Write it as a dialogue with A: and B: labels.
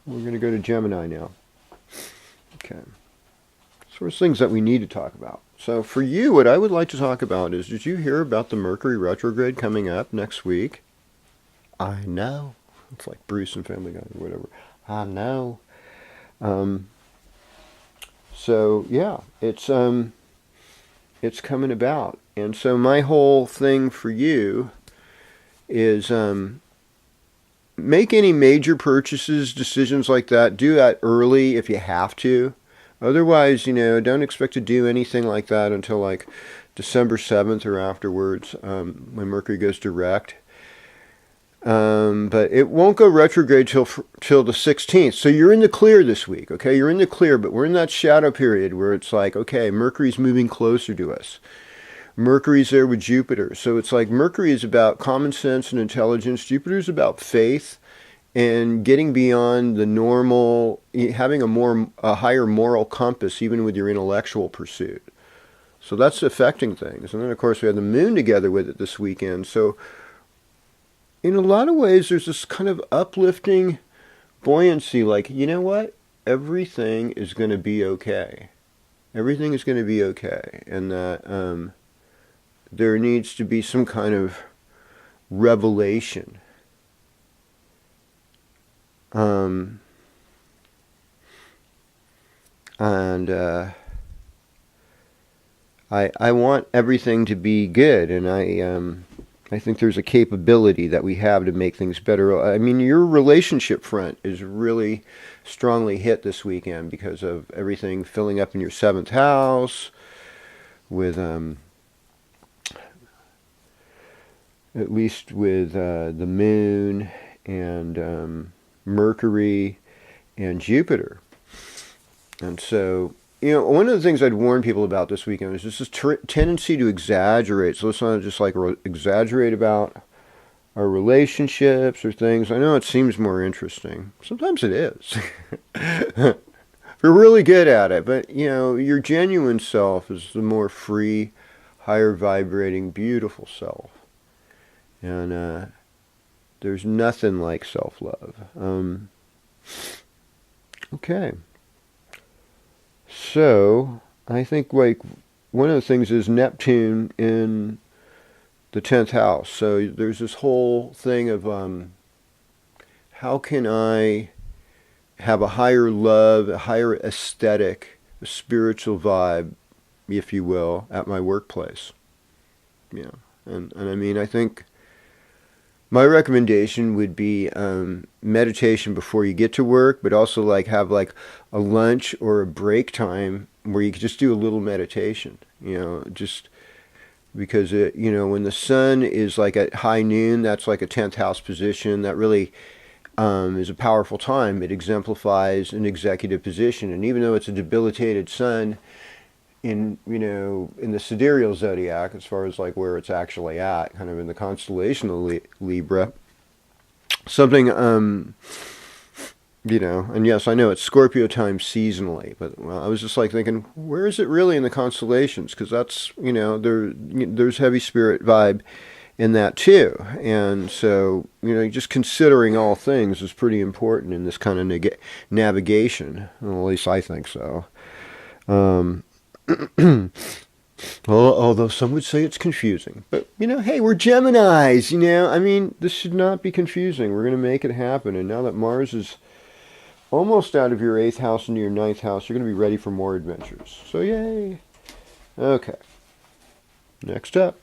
A: We're going to go to Gemini now. Okay. So there's things that we need to talk about. So for you, what I would like to talk about is, did you hear about the Mercury retrograde coming up next week? I know. It's like Bruce and Family Guy or whatever. I know. Um, so yeah, it's coming about. And so my whole thing for you is make any major purchases, decisions like that, do that early if you have to. Otherwise, don't expect to do anything like that until like December 7th or afterwards, when Mercury goes direct. But it won't go retrograde till the 16th. So you're in the clear this week, okay? You're in the clear, but we're in that shadow period where it's like, okay, Mercury's moving closer to us. Mercury's there with Jupiter. So it's like Mercury is about common sense and intelligence. Jupiter's about faith and getting beyond the normal, having a higher moral compass even with your intellectual pursuit. So that's affecting things. And then, of course, we have the moon together with it this weekend. So in a lot of ways, there's this kind of uplifting buoyancy, like, you know what? Everything is going to be okay. Everything is going to be okay. And that there needs to be some kind of revelation. And I want everything to be good, and I think there's a capability that we have to make things better. I mean, your relationship front is really strongly hit this weekend because of everything filling up in your 7th house with at least with the moon and Mercury and Jupiter. And so, one of the things I'd warn people about this weekend is just this tendency to exaggerate. So let's not just like exaggerate about our relationships or things. I know it seems more interesting. Sometimes it is. We're really good at it. But, your genuine self is the more free, higher vibrating, beautiful self. And there's nothing like self-love. Okay. So, I think like one of the things is Neptune in the 10th house. So there's this whole thing of how can I have a higher love, a higher aesthetic, a spiritual vibe, if you will, at my workplace. Yeah. And I mean, I think my recommendation would be meditation before you get to work, but also like have like a lunch or a break time where you could just do a little meditation, just because when the sun is like at high noon, that's like a 10th house position. That really is a powerful time. It exemplifies an executive position. And even though it's a debilitated sun in the sidereal zodiac, as far as like where it's actually at, kind of in the constellation of Libra, something and yes, I know it's Scorpio time seasonally, but I was just like thinking, where is it really in the constellations? Because that's there's heavy spirit vibe in that too. And so just considering all things is pretty important in this kind of navigation. Well, at least I think so. Although some would say it's confusing. But, hey, we're Geminis, I mean, this should not be confusing. We're going to make it happen. And now that Mars is almost out of your 8th house into your 9th house, you're going to be ready for more adventures. So, yay. Okay. Next up.